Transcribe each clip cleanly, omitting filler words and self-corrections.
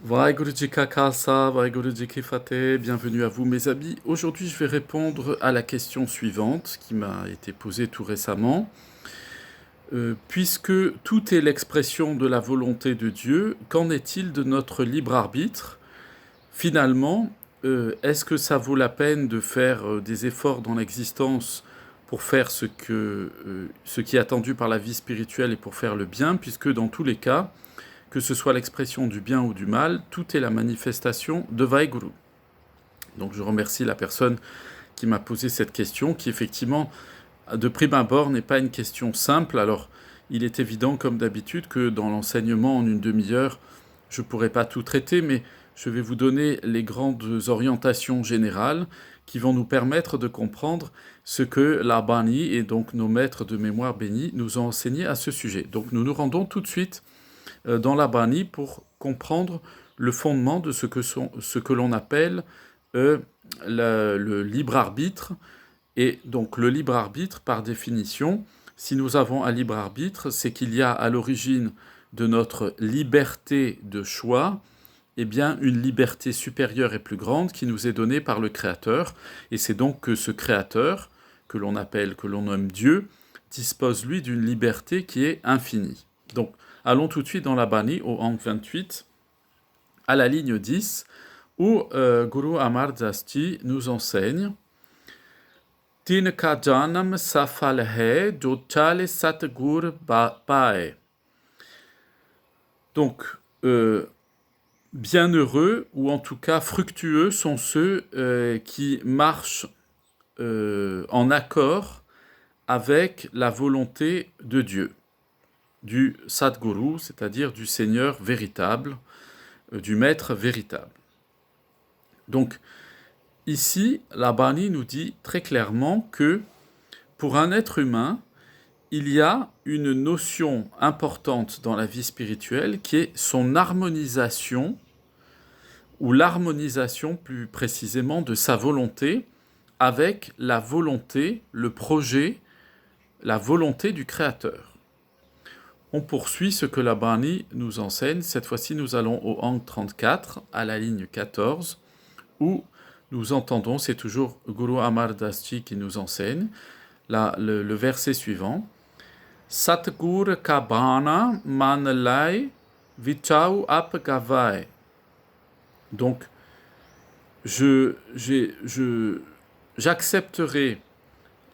Vaheguru Ji Ka Khalsa, Vaheguru Ji Ki Fateh, bienvenue à vous mes amis. Aujourd'hui je vais répondre à la question suivante qui m'a été posée tout récemment. Puisque tout est l'expression de la volonté de Dieu, qu'en est-il de notre libre arbitre? Finalement, est-ce que ça vaut la peine de faire des efforts dans l'existence pour faire ce qui est attendu par la vie spirituelle et pour faire le bien, puisque dans tous les cas, que ce soit l'expression du bien ou du mal, tout est la manifestation de Vaheguru. Donc je remercie la personne qui m'a posé cette question, qui effectivement, de prime abord, n'est pas une question simple. Alors, il est évident, comme d'habitude, que dans l'enseignement, en une demi-heure, je ne pourrai pas tout traiter, mais je vais vous donner les grandes orientations générales qui vont nous permettre de comprendre ce que la Bani et donc nos maîtres de mémoire bénis nous ont enseigné à ce sujet. Donc nous nous rendons tout de suite dans la Bani pour comprendre le fondement de ce que l'on appelle le libre arbitre. Et donc le libre arbitre, par définition, si nous avons un libre arbitre, c'est qu'il y a à l'origine de notre liberté de choix, eh bien, une liberté supérieure et plus grande qui nous est donnée par le Créateur. Et c'est donc que ce Créateur, que l'on nomme Dieu, dispose lui d'une liberté qui est infinie. Donc, allons tout de suite dans la Bani, au Ang 28, à la ligne 10, où Guru Amar Das Ji nous enseigne Tin ka janam safal hai jo chale satgur pae. Donc, bienheureux, ou en tout cas fructueux, sont ceux qui marchent en accord avec la volonté de Dieu, du Sadguru, c'est-à-dire du Seigneur véritable, du Maître véritable. Donc, ici, la Bani nous dit très clairement que pour un être humain, il y a une notion importante dans la vie spirituelle qui est son harmonisation, ou l'harmonisation plus précisément de sa volonté avec la volonté, le projet, la volonté du Créateur. On poursuit ce que la Bani nous enseigne. Cette fois-ci, nous allons au Ang 34, à la ligne 14, où nous entendons, c'est toujours Guru Amar Das Ji qui nous enseigne, le verset suivant. Satgur Kabana Manlai Vichau Ap Gavai. Donc, j'accepterai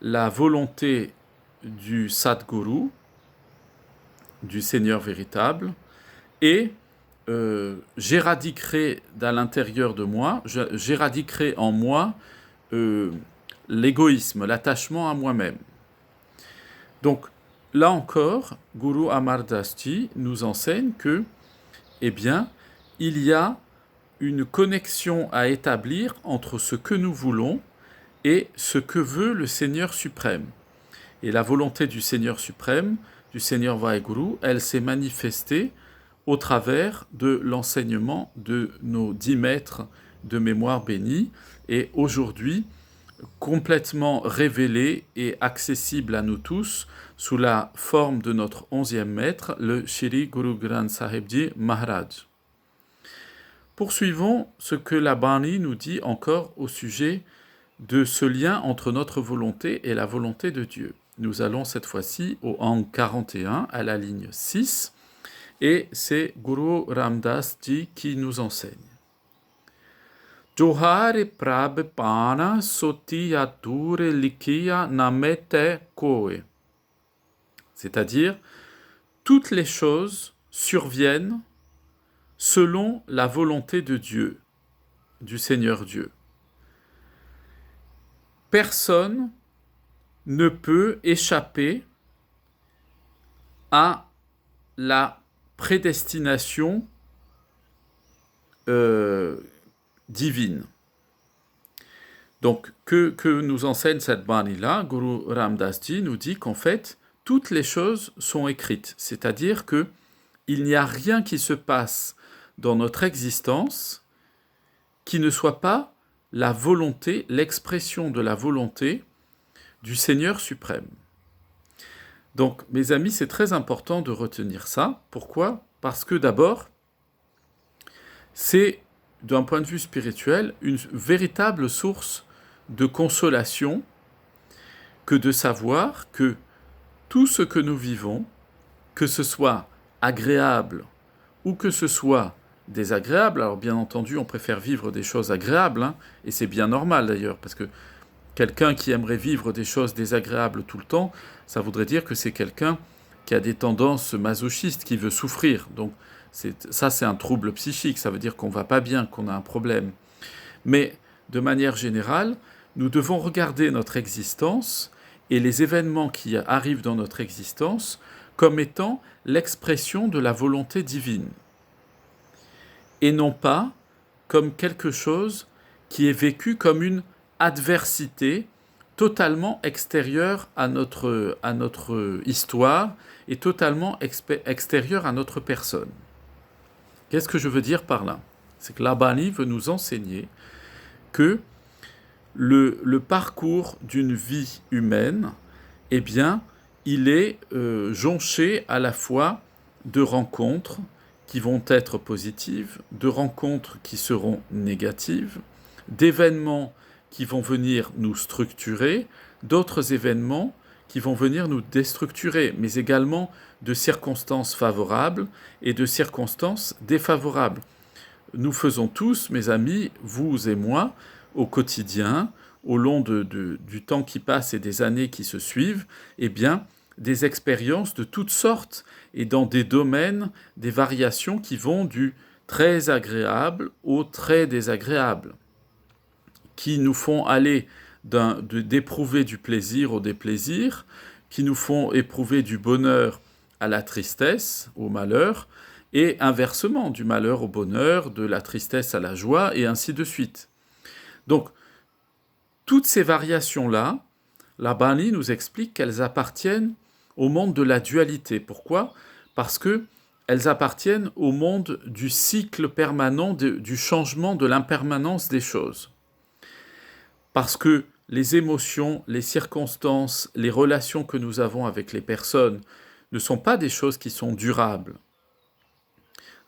la volonté du Sadguru, du Seigneur véritable, et j'éradiquerai à l'intérieur de moi, j'éradiquerai en moi l'égoïsme, l'attachement à moi-même. Donc, là encore, Guru Amar Das Ji nous enseigne que, eh bien, il y a une connexion à établir entre ce que nous voulons et ce que veut le Seigneur suprême. Et la volonté du Seigneur suprême, du Seigneur Vaheguru, elle s'est manifestée au travers de l'enseignement de nos 10 maîtres de mémoire bénis, et aujourd'hui complètement révélée et accessible à nous tous sous la forme de notre 11e maître, le Shri Guru Granth Sahib Ji Maharaj. Poursuivons ce que la Bani nous dit encore au sujet de ce lien entre notre volonté et la volonté de Dieu. Nous allons cette fois-ci au Ang 41, à la ligne 6, et c'est Guru Ram Das Ji qui nous enseigne. Johare prab pana sotiyature likiya namete koe. C'est-à-dire, toutes les choses surviennent selon la volonté de Dieu, du Seigneur Dieu. Personne ne peut échapper à la prédestination divine. Donc, que nous enseigne cette Bani-là, Guru Ram Das Ji nous dit qu'en fait, toutes les choses sont écrites, c'est-à-dire que il n'y a rien qui se passe dans notre existence qui ne soit pas la volonté, l'expression de la volonté du Seigneur suprême. Donc, mes amis, c'est très important de retenir ça. Pourquoi ? Parce que d'abord, c'est, d'un point de vue spirituel, une véritable source de consolation que de savoir que tout ce que nous vivons, que ce soit agréable ou que ce soit désagréable, alors bien entendu on préfère vivre des choses agréables, hein, et c'est bien normal d'ailleurs, parce que quelqu'un qui aimerait vivre des choses désagréables tout le temps, ça voudrait dire que c'est quelqu'un qui a des tendances masochistes, qui veut souffrir. Donc ça c'est un trouble psychique, ça veut dire qu'on va pas bien, qu'on a un problème. Mais de manière générale, nous devons regarder notre existence et les événements qui arrivent dans notre existence comme étant l'expression de la volonté divine, et non pas comme quelque chose qui est vécu comme une adversité totalement extérieure à notre histoire et totalement extérieure à notre personne. Qu'est-ce que je veux dire par là? C'est que l'Abani veut nous enseigner que le parcours d'une vie humaine, eh bien, il est jonché à la fois de rencontres qui vont être positives, de rencontres qui seront négatives, d'événements qui vont venir nous structurer, d'autres événements qui vont venir nous déstructurer, mais également de circonstances favorables et de circonstances défavorables. Nous faisons tous, mes amis, vous et moi, au quotidien, au long du temps qui passe et des années qui se suivent, eh bien, des expériences de toutes sortes et dans des domaines, des variations qui vont du très agréable au très désagréable, qui nous font aller d'éprouver du plaisir au déplaisir, qui nous font éprouver du bonheur à la tristesse, au malheur, et inversement, du malheur au bonheur, de la tristesse à la joie, et ainsi de suite. Donc, toutes ces variations-là, la Bani nous explique qu'elles appartiennent au monde de la dualité. Pourquoi? Parce qu'elles appartiennent au monde du cycle permanent, du changement, de l'impermanence des choses. Parce que les émotions, les circonstances, les relations que nous avons avec les personnes ne sont pas des choses qui sont durables.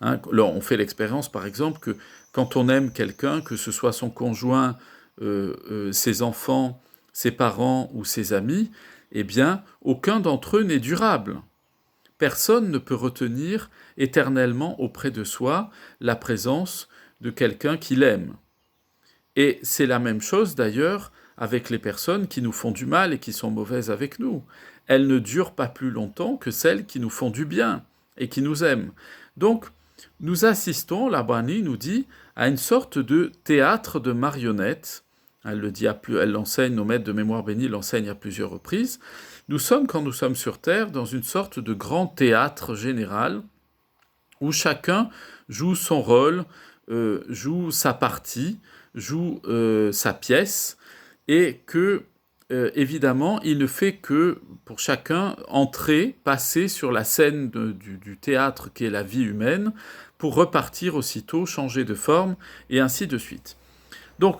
Hein, là, on fait l'expérience, par exemple, que quand on aime quelqu'un, que ce soit son conjoint, ses enfants, ses parents ou ses amis, eh bien, aucun d'entre eux n'est durable. Personne ne peut retenir éternellement auprès de soi la présence de quelqu'un qu'il aime. Et c'est la même chose d'ailleurs avec les personnes qui nous font du mal et qui sont mauvaises avec nous. Elles ne durent pas plus longtemps que celles qui nous font du bien et qui nous aiment. Donc, nous assistons, la Bani nous dit, à une sorte de théâtre de marionnettes. Elle le dit elle l'enseigne, nos maîtres de mémoire bénis l'enseignent à plusieurs reprises. Nous sommes, quand nous sommes sur Terre, dans une sorte de grand théâtre général où chacun joue son rôle, joue sa partie, joue sa pièce, et que, évidemment, il ne fait que, pour chacun, entrer, passer sur la scène du théâtre qui est la vie humaine, pour repartir aussitôt, changer de forme, et ainsi de suite. Donc,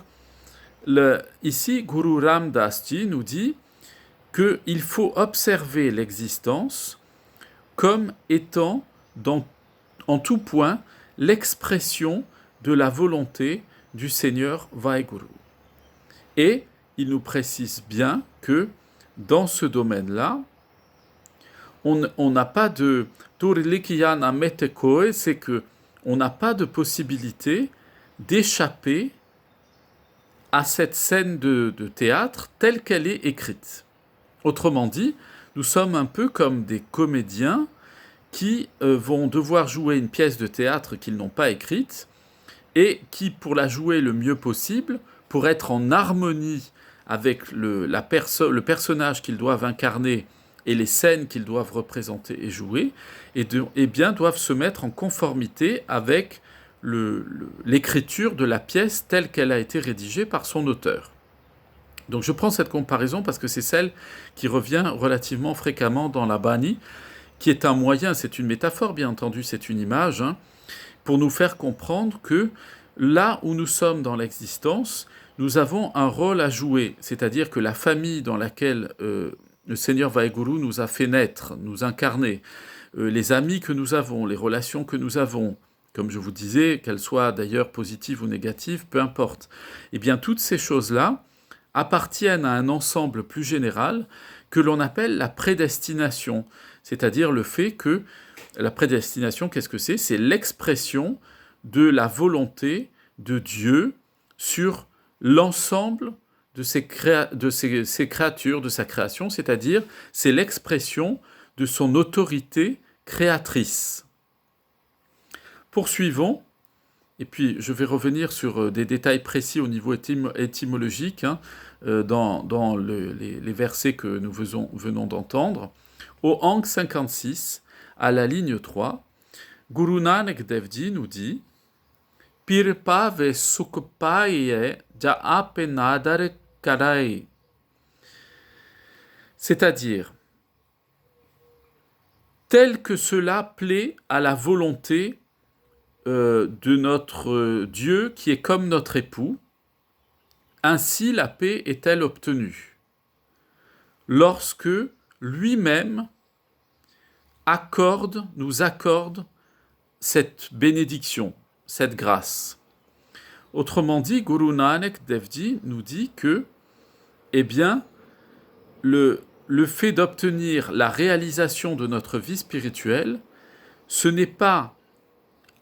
ici, Guru Ram Das Ji nous dit qu'il faut observer l'existence comme étant, en tout point, l'expression de la volonté du Seigneur Vaheguru. Et il nous précise bien que dans ce domaine-là, on n'a pas de Turilikiyan Ametekoe, c'est que on n'a pas de possibilité d'échapper à cette scène de théâtre telle qu'elle est écrite. Autrement dit, nous sommes un peu comme des comédiens qui vont devoir jouer une pièce de théâtre qu'ils n'ont pas écrite et qui, pour la jouer le mieux possible, pour être en harmonie avec le personnage qu'ils doivent incarner et les scènes qu'ils doivent représenter et jouer, eh bien doivent se mettre en conformité avec l'écriture de la pièce telle qu'elle a été rédigée par son auteur. Donc je prends cette comparaison parce que c'est celle qui revient relativement fréquemment dans la Bani, qui est un moyen, c'est une métaphore bien entendu, c'est une image, hein, pour nous faire comprendre que là où nous sommes dans l'existence, nous avons un rôle à jouer, c'est-à-dire que la famille dans laquelle le Seigneur Vaheguru nous a fait naître, nous incarner, les amis que nous avons, les relations que nous avons, comme je vous disais, qu'elles soient d'ailleurs positives ou négatives, peu importe. Eh bien, toutes ces choses-là appartiennent à un ensemble plus général que l'on appelle la prédestination, c'est-à-dire le fait que la prédestination, qu'est-ce que c'est? C'est l'expression de la volonté de Dieu sur l'ensemble de ses créatures, de sa création, c'est-à-dire c'est l'expression de son autorité créatrice. Poursuivons, et puis je vais revenir sur des détails précis au niveau étymologique dans les versets que nous venons d'entendre. Au Ang 56, à la ligne 3, Guru Nanak Dev Ji nous dit Pirpa ve sukpaye jaape nadar karai. C'est-à-dire, tel que cela plaît à la volonté de notre Dieu qui est comme notre époux, ainsi la paix est-elle obtenue. Lorsque lui-même nous accorde cette bénédiction, cette grâce. Autrement dit, Guru Nanak Dev Ji nous dit que, eh bien, le fait d'obtenir la réalisation de notre vie spirituelle, ce n'est pas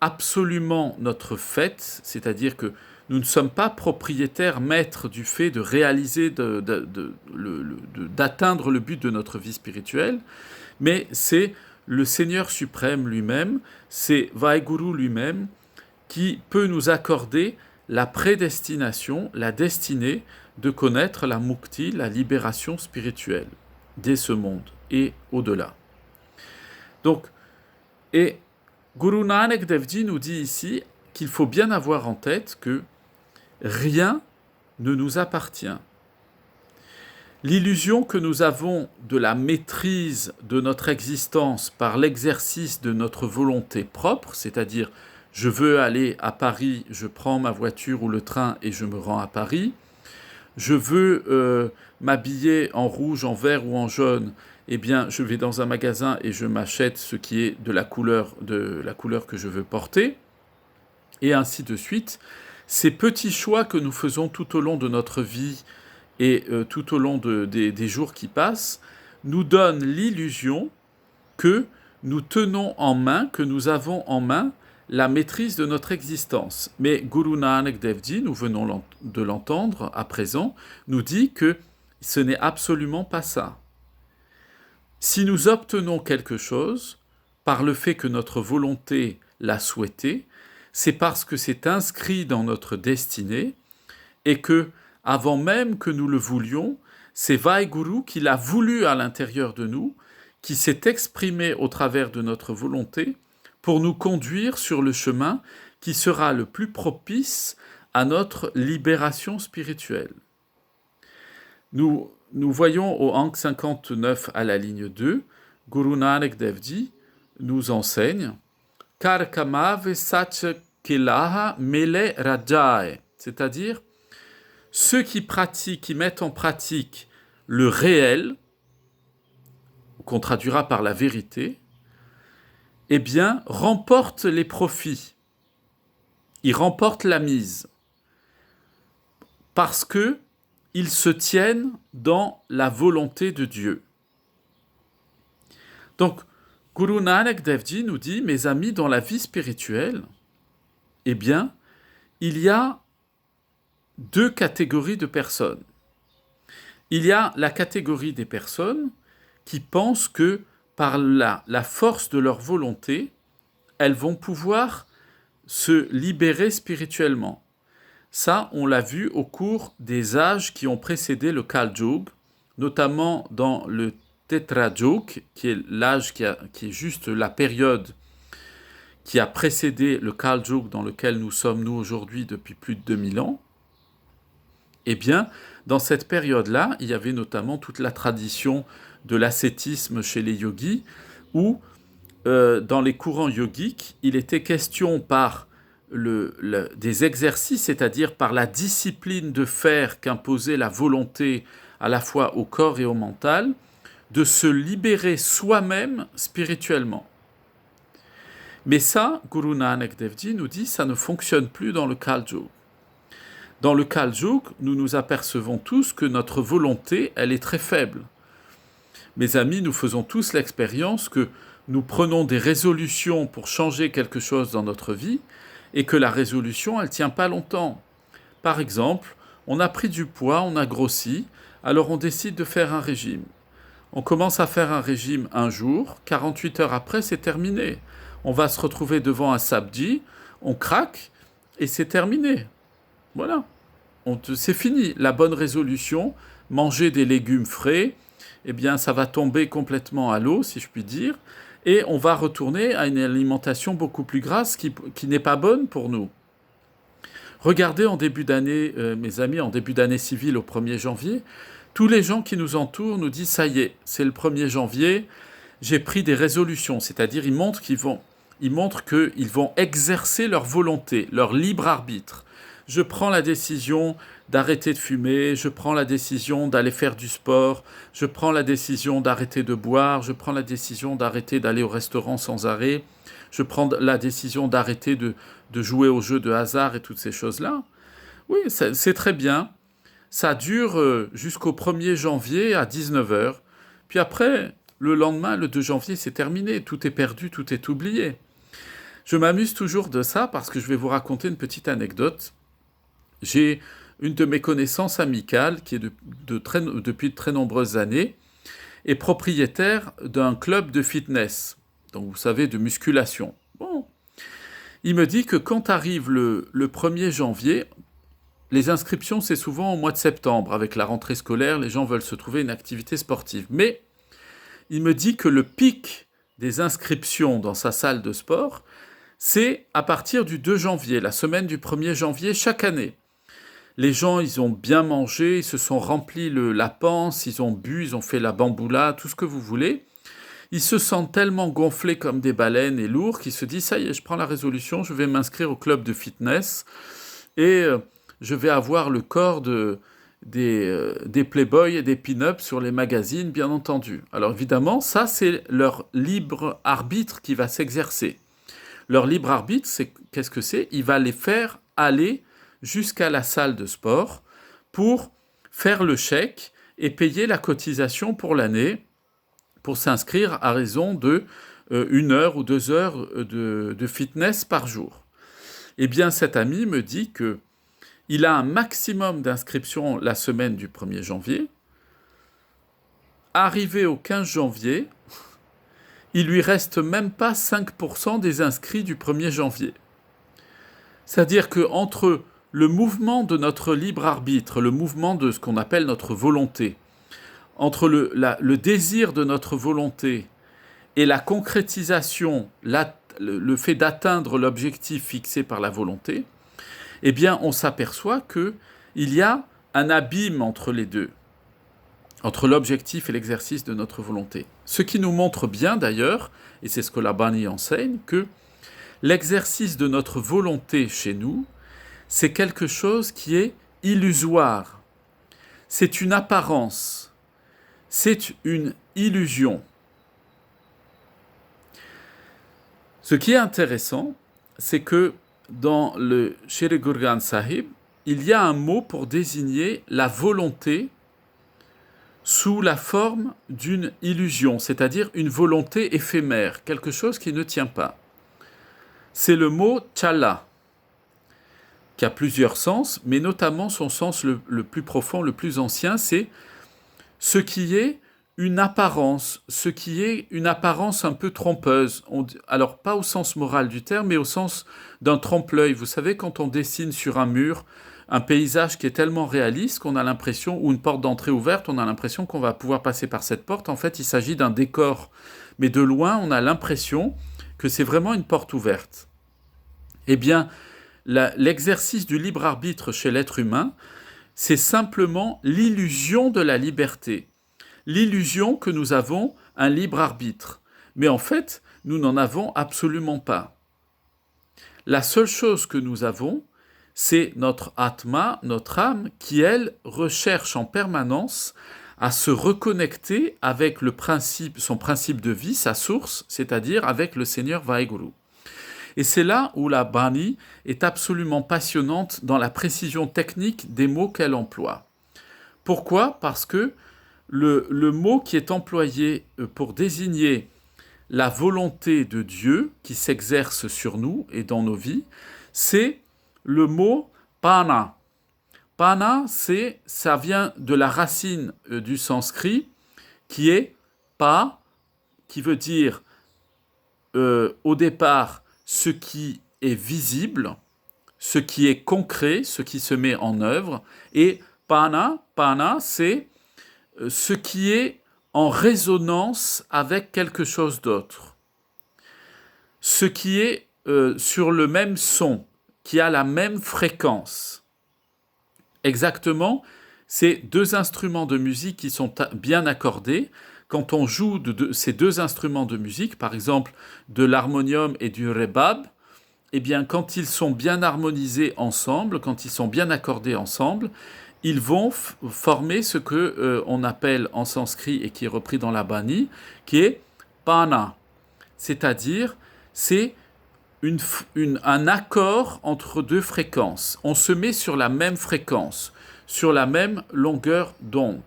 absolument notre fait, c'est-à-dire que nous ne sommes pas propriétaires, maîtres du fait de réaliser, d'atteindre le but de notre vie spirituelle, mais c'est le Seigneur suprême lui-même, c'est Vaheguru lui-même, qui peut nous accorder la prédestination, la destinée de connaître la mukti, la libération spirituelle, dès ce monde et au-delà. Donc, et Guru Nanak Dev Ji nous dit ici qu'il faut bien avoir en tête que rien ne nous appartient. L'illusion que nous avons de la maîtrise de notre existence par l'exercice de notre volonté propre, c'est-à-dire je veux aller à Paris, je prends ma voiture ou le train et je me rends à Paris, je veux m'habiller en rouge, en vert ou en jaune, eh bien je vais dans un magasin et je m'achète ce qui est de la couleur que je veux porter, et ainsi de suite. Ces petits choix que nous faisons tout au long de notre vie et tout au long des jours qui passent, nous donnent l'illusion que nous tenons en main, que nous avons en main la maîtrise de notre existence. Mais Guru Nanak Dev Ji, nous venons de l'entendre à présent, nous dit que ce n'est absolument pas ça. Si nous obtenons quelque chose, par le fait que notre volonté l'a souhaité, c'est parce que c'est inscrit dans notre destinée et que, avant même que nous le voulions, c'est Vaheguru qui l'a voulu à l'intérieur de nous, qui s'est exprimé au travers de notre volonté pour nous conduire sur le chemin qui sera le plus propice à notre libération spirituelle. Nous voyons au Ang 59 à la ligne 2, Guru Nanak Dev Ji nous enseigne Karkamave Sach Kelaha Mele Rajae, c'est-à-dire ceux qui mettent en pratique le réel, qu'on traduira par la vérité, eh bien, remportent les profits. Ils remportent la mise. Parce que ils se tiennent dans la volonté de Dieu. Donc, Guru Nanak Dev Ji nous dit, mes amis, dans la vie spirituelle, eh bien, il y a deux catégories de personnes. Il y a la catégorie des personnes qui pensent que par la force de leur volonté, elles vont pouvoir se libérer spirituellement. Ça, on l'a vu au cours des âges qui ont précédé le Kal Yuga, notamment dans le Tetra Yuga, qui est l'âge qui est juste la période qui a précédé le Kal Yuga dans lequel nous sommes, nous, aujourd'hui, depuis plus de 2000 ans. Eh bien, dans cette période-là, il y avait notamment toute la tradition de l'ascétisme chez les yogis, où, dans les courants yogiques, il était question par des exercices, c'est-à-dire par la discipline de faire qu'imposait la volonté à la fois au corps et au mental, de se libérer soi-même spirituellement. Mais ça, Guru Nanak Dev Ji nous dit, ça ne fonctionne plus dans le Kal Yuga. Dans le Kal Yuga, nous nous apercevons tous que notre volonté, elle est très faible. Mes amis, nous faisons tous l'expérience que nous prenons des résolutions pour changer quelque chose dans notre vie et que la résolution, elle ne tient pas longtemps. Par exemple, on a pris du poids, on a grossi, alors on décide de faire un régime. On commence à faire un régime un jour, 48 heures après, c'est terminé. On va se retrouver devant un sabji, on craque et c'est terminé. Voilà, c'est fini. La bonne résolution, manger des légumes frais, eh bien ça va tomber complètement à l'eau, si je puis dire, et on va retourner à une alimentation beaucoup plus grasse qui n'est pas bonne pour nous. Regardez en début d'année, mes amis, en début d'année civile au 1er janvier, tous les gens qui nous entourent nous disent « ça y est, c'est le 1er janvier, j'ai pris des résolutions », c'est-à-dire ils montrent qu'ils vont exercer leur volonté, leur libre arbitre. Je prends la décision d'arrêter de fumer, je prends la décision d'aller faire du sport, je prends la décision d'arrêter de boire, je prends la décision d'arrêter d'aller au restaurant sans arrêt, je prends la décision d'arrêter de jouer aux jeux de hasard et toutes ces choses-là. Oui, c'est très bien. Ça dure jusqu'au 1er janvier à 19h. Puis après, le lendemain, le 2 janvier, c'est terminé. Tout est perdu, tout est oublié. Je m'amuse toujours de ça parce que je vais vous raconter une petite anecdote. J'ai une de mes connaissances amicales qui est depuis de très nombreuses années est propriétaire d'un club de fitness, donc vous savez, de musculation. Bon, il me dit que quand arrive le 1er janvier, les inscriptions c'est souvent au mois de septembre, avec la rentrée scolaire, les gens veulent se trouver une activité sportive. Mais il me dit que le pic des inscriptions dans sa salle de sport, c'est à partir du 2 janvier, la semaine du 1er janvier chaque année. Les gens, ils ont bien mangé, ils se sont remplis la panse, ils ont bu, ils ont fait la bamboula, tout ce que vous voulez. Ils se sentent tellement gonflés comme des baleines et lourds qu'ils se disent « ça y est, je prends la résolution, je vais m'inscrire au club de fitness et je vais avoir le corps des playboys et des pin-ups sur les magazines, bien entendu. » Alors évidemment, ça c'est leur libre arbitre qui va s'exercer. Leur libre arbitre, qu'est-ce que c'est ? Il va les faire aller jusqu'à la salle de sport pour faire le chèque et payer la cotisation pour l'année pour s'inscrire à raison de 1 heure ou 2 heures de fitness par jour. Eh bien, cet ami me dit qu'il a un maximum d'inscriptions la semaine du 1er janvier. Arrivé au 15 janvier, il lui reste même pas 5% des inscrits du 1er janvier. C'est-à-dire qu'entre le mouvement de notre libre arbitre, le mouvement de ce qu'on appelle notre volonté, entre le désir de notre volonté et la concrétisation, le fait d'atteindre l'objectif fixé par la volonté, eh bien, on s'aperçoit qu'il y a un abîme entre les deux, entre l'objectif et l'exercice de notre volonté. Ce qui nous montre bien d'ailleurs, et c'est ce que la Bani enseigne, que l'exercice de notre volonté chez nous, c'est quelque chose qui est illusoire. C'est une apparence. C'est une illusion. Ce qui est intéressant, c'est que dans le Sri Guru Granth Sahib, il y a un mot pour désigner la volonté sous la forme d'une illusion, c'est-à-dire une volonté éphémère, quelque chose qui ne tient pas. C'est le mot chala, qui a plusieurs sens, mais notamment son sens le plus profond, le plus ancien, c'est ce qui est une apparence, ce qui est une apparence un peu trompeuse. Alors, pas au sens moral du terme, mais au sens d'un trompe-l'œil. Vous savez, quand on dessine sur un mur un paysage qui est tellement réaliste qu'on a l'impression, ou une porte d'entrée ouverte, on a l'impression qu'on va pouvoir passer par cette porte. En fait, il s'agit d'un décor. Mais de loin, on a l'impression que c'est vraiment une porte ouverte. Eh bien, l'exercice du libre arbitre chez l'être humain, c'est simplement l'illusion de la liberté. L'illusion que nous avons un libre arbitre. Mais en fait, nous n'en avons absolument pas. La seule chose que nous avons, c'est notre Atma, notre âme, qui, elle, recherche en permanence à se reconnecter avec son principe de vie, sa source, c'est-à-dire avec le Seigneur Vaheguru. Et c'est là où la Bani est absolument passionnante dans la précision technique des mots qu'elle emploie. Pourquoi? Parce que le mot qui est employé pour désigner la volonté de Dieu qui s'exerce sur nous et dans nos vies, c'est le mot pana. Pana, ça vient de la racine du sanskrit qui est pa, qui veut dire au départ ce qui est visible, ce qui est concret, ce qui se met en œuvre, et pana, c'est ce qui est en résonance avec quelque chose d'autre, ce qui est sur le même son, qui a la même fréquence. Exactement, c'est deux instruments de musique qui sont bien accordés. Quand on joue ces deux instruments de musique, par exemple de l'harmonium et du rebab, eh bien, quand ils sont bien harmonisés ensemble, quand ils sont bien accordés ensemble, ils vont former ce que on appelle en sanskrit et qui est repris dans la Bani, qui est pana, c'est-à-dire c'est un accord entre deux fréquences. On se met sur la même fréquence, sur la même longueur d'onde.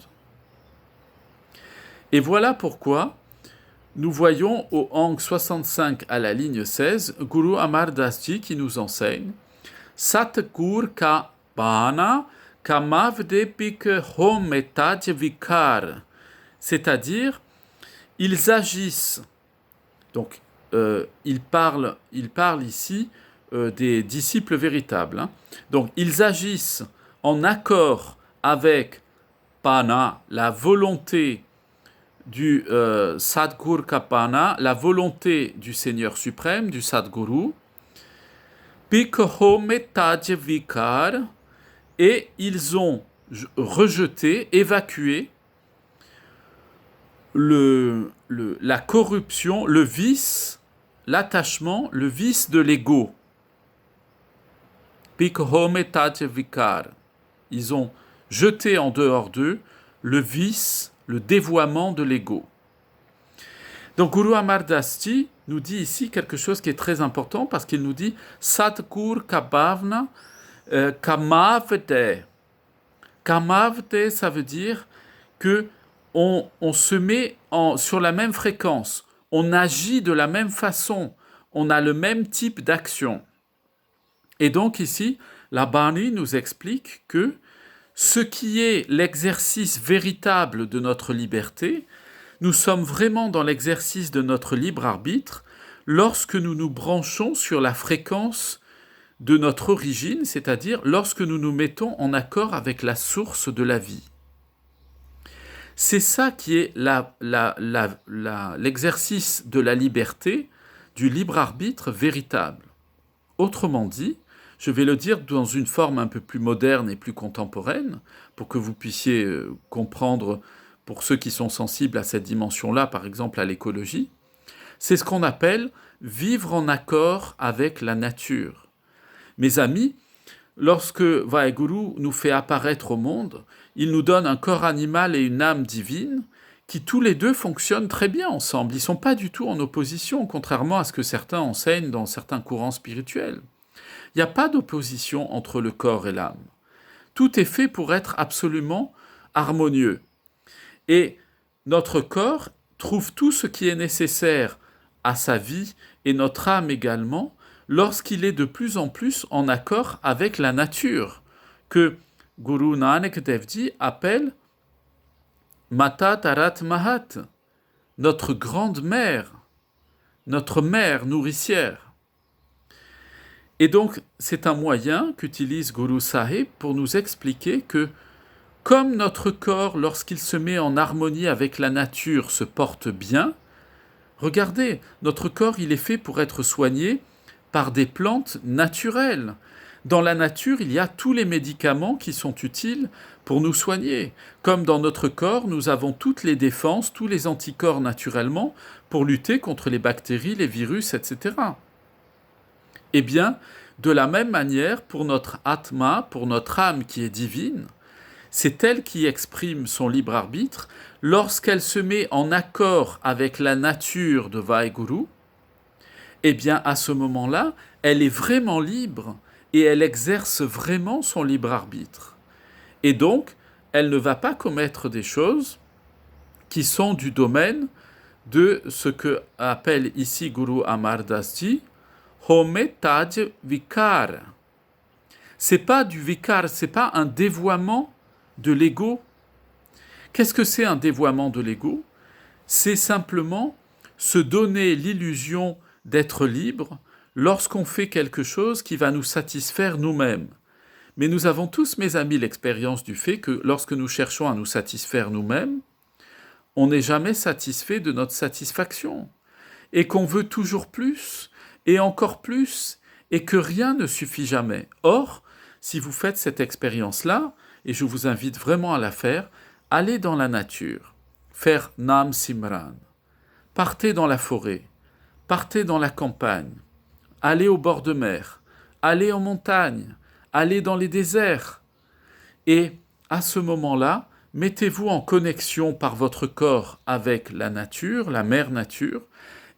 Et voilà pourquoi nous voyons au Ang 65 à la ligne 16, Guru Amar Das Ji qui nous enseigne Satgur ka bana kamavde pik hometaj vikar, c'est-à-dire ils agissent. Donc il parle ici des disciples véritables. Hein. Donc ils agissent en accord avec pana, la volonté du Sadgur Kapana, la volonté du Seigneur suprême, du Sadguru, Pikhometaj Vikar, et ils ont rejeté, évacué la corruption, le vice, l'attachement, le vice de l'ego. Pikhometaj Vikar. Ils ont jeté en dehors d'eux le vice, le dévoiement de l'ego. Donc Guru Amar Das Ji nous dit ici quelque chose qui est très important parce qu'il nous dit Satgur Kabhavna Kamavde. Kamavde, ça veut dire que on se met sur la même fréquence, on agit de la même façon, on a le même type d'action. Et donc ici, la Bani nous explique que ce qui est l'exercice véritable de notre liberté, nous sommes vraiment dans l'exercice de notre libre arbitre lorsque nous nous branchons sur la fréquence de notre origine, c'est-à-dire lorsque nous nous mettons en accord avec la source de la vie. C'est ça qui est l'exercice de la liberté, du libre arbitre véritable. Autrement dit, je vais le dire dans une forme un peu plus moderne et plus contemporaine, pour que vous puissiez comprendre, pour ceux qui sont sensibles à cette dimension-là, par exemple à l'écologie, c'est ce qu'on appelle vivre en accord avec la nature. Mes amis, lorsque Vaheguru nous fait apparaître au monde, il nous donne un corps animal et une âme divine qui tous les deux fonctionnent très bien ensemble. Ils ne sont pas du tout en opposition, contrairement à ce que certains enseignent dans certains courants spirituels. Il n'y a pas d'opposition entre le corps et l'âme. Tout est fait pour être absolument harmonieux. Et notre corps trouve tout ce qui est nécessaire à sa vie, et notre âme également, lorsqu'il est de plus en plus en accord avec la nature, que Guru Nanak Dev Ji appelle Mata Tarat Mahat, notre grande mère, notre mère nourricière. Et donc, c'est un moyen qu'utilise Guru Sahib pour nous expliquer que, comme notre corps, lorsqu'il se met en harmonie avec la nature, se porte bien, regardez, notre corps, il est fait pour être soigné par des plantes naturelles. Dans la nature, il y a tous les médicaments qui sont utiles pour nous soigner. Comme dans notre corps, nous avons toutes les défenses, tous les anticorps naturellement pour lutter contre les bactéries, les virus, etc. Eh bien, de la même manière, pour notre Atma, pour notre âme qui est divine, c'est elle qui exprime son libre arbitre lorsqu'elle se met en accord avec la nature de Vaheguru. eh bien à ce moment-là, elle est vraiment libre et elle exerce vraiment son libre arbitre. Et donc, elle ne va pas commettre des choses qui sont du domaine de ce que appelle ici Guru Amar Das Ji, Home Taj Vikar. C'est pas du vikar, c'est pas un dévoiement de l'ego. Qu'est-ce que c'est un dévoiement de l'ego? C'est simplement se donner l'illusion d'être libre lorsqu'on fait quelque chose qui va nous satisfaire nous-mêmes. Mais nous avons tous, mes amis, l'expérience du fait que lorsque nous cherchons à nous satisfaire nous-mêmes, on n'est jamais satisfait de notre satisfaction, et qu'on veut toujours plus, et encore plus, et que rien ne suffit jamais. Or, si vous faites cette expérience-là, et je vous invite vraiment à la faire, allez dans la nature, faire Nam Simran, partez dans la forêt, partez dans la campagne, allez au bord de mer, allez en montagne, allez dans les déserts, et à ce moment-là, mettez-vous en connexion par votre corps avec la nature, la mère nature,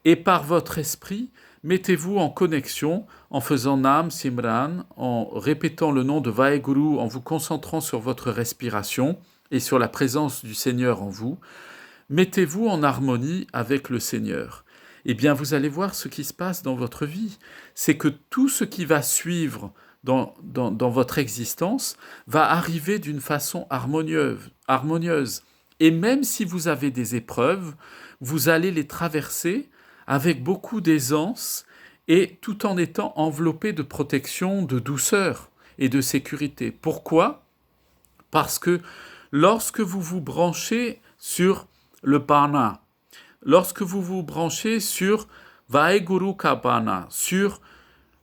et par votre esprit, mettez-vous en connexion en faisant Nam Simran, en répétant le nom de Vaheguru, en vous concentrant sur votre respiration et sur la présence du Seigneur en vous. Mettez-vous en harmonie avec le Seigneur. Eh bien, vous allez voir ce qui se passe dans votre vie. C'est que tout ce qui va suivre dans votre existence va arriver d'une façon harmonieuse. Et même si vous avez des épreuves, vous allez les traverser avec beaucoup d'aisance et tout en étant enveloppé de protection, de douceur et de sécurité. Pourquoi? Parce que lorsque vous vous branchez sur le Bana, lorsque vous vous branchez sur Vaheguru Kabana, sur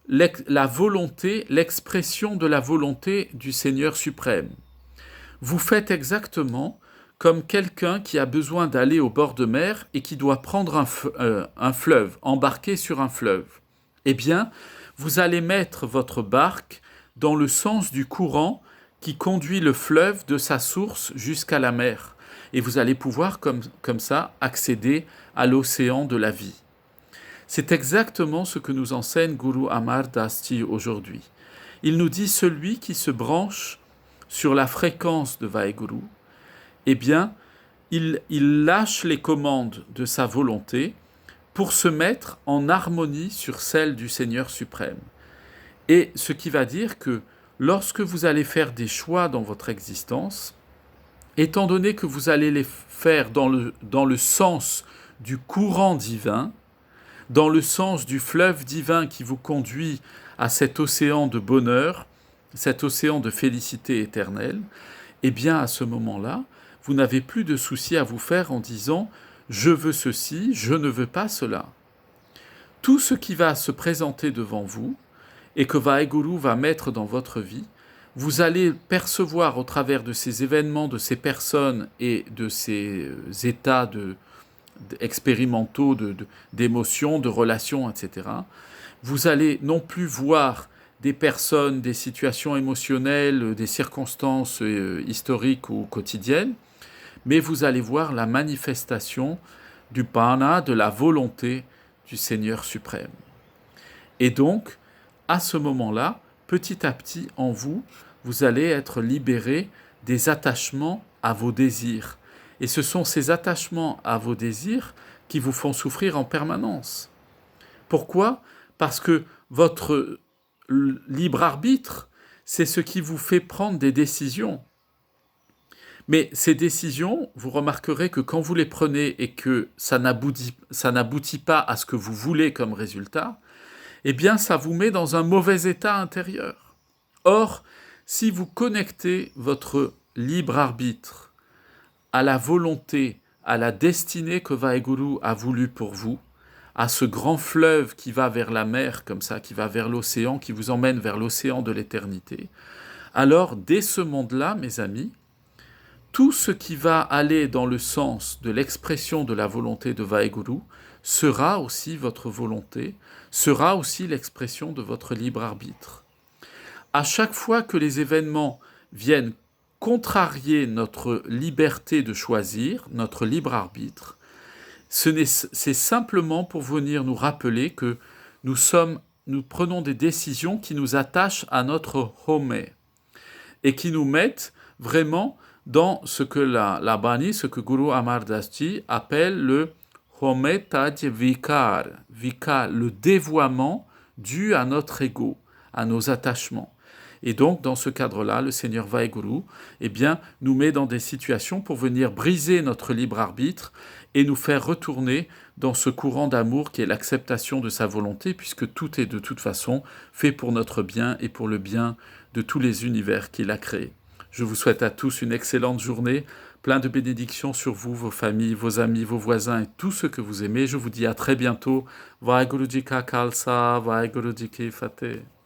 la volonté, l'expression de la volonté du Seigneur suprême, vous faites exactement comme quelqu'un qui a besoin d'aller au bord de mer et qui doit prendre un fleuve, embarquer sur un fleuve. Eh bien, vous allez mettre votre barque dans le sens du courant qui conduit le fleuve de sa source jusqu'à la mer. Et vous allez pouvoir, comme ça, accéder à l'océan de la vie. C'est exactement ce que nous enseigne Guru Amar Das Ji aujourd'hui. Il nous dit celui qui se branche sur la fréquence de Vaheguru, eh bien, il lâche les commandes de sa volonté pour se mettre en harmonie sur celle du Seigneur suprême. Et ce qui va dire que lorsque vous allez faire des choix dans votre existence, étant donné que vous allez les faire dans le sens du courant divin, dans le sens du fleuve divin qui vous conduit à cet océan de bonheur, cet océan de félicité éternelle, eh bien à ce moment-là, vous n'avez plus de soucis à vous faire en disant « je veux ceci, je ne veux pas cela ». Tout ce qui va se présenter devant vous et que Vaheguru va mettre dans votre vie, vous allez percevoir au travers de ces événements, de ces personnes et de ces états expérimentaux d'émotions, de relations, etc. Vous allez non plus voir des personnes, des situations émotionnelles, des circonstances historiques ou quotidiennes, mais vous allez voir la manifestation du Bana, de la volonté du Seigneur suprême. Et donc, à ce moment-là, petit à petit, en vous, vous allez être libéré des attachements à vos désirs. Et ce sont ces attachements à vos désirs qui vous font souffrir en permanence. Pourquoi? Parce que votre libre arbitre, c'est ce qui vous fait prendre des décisions. Mais ces décisions, vous remarquerez que quand vous les prenez et que ça n'aboutit pas à ce que vous voulez comme résultat, eh bien ça vous met dans un mauvais état intérieur. Or, si vous connectez votre libre arbitre à la volonté, à la destinée que Vaheguru a voulu pour vous, à ce grand fleuve qui va vers la mer, comme ça, qui va vers l'océan, qui vous emmène vers l'océan de l'éternité, alors dès ce monde-là, mes amis, tout ce qui va aller dans le sens de l'expression de la volonté de Vaheguru sera aussi votre volonté, sera aussi l'expression de votre libre arbitre. À chaque fois que les événements viennent contrarier notre liberté de choisir, notre libre arbitre, c'est simplement pour venir nous rappeler que nous prenons des décisions qui nous attachent à notre home et qui nous mettent vraiment dans ce que la Bani, ce que Guru Amar Das Ji appelle le home taj vikar, vikar, le dévoiement dû à notre ego, à nos attachements. Et donc, dans ce cadre-là, le Seigneur Vaheguru, nous met dans des situations pour venir briser notre libre arbitre et nous faire retourner dans ce courant d'amour qui est l'acceptation de sa volonté, puisque tout est de toute façon fait pour notre bien et pour le bien de tous les univers qu'il a créés. Je vous souhaite à tous une excellente journée, plein de bénédictions sur vous, vos familles, vos amis, vos voisins et tous ceux que vous aimez. Je vous dis à très bientôt. Vaheguru Ji Ka Khalsa, Vaheguru Ji Ki Fateh.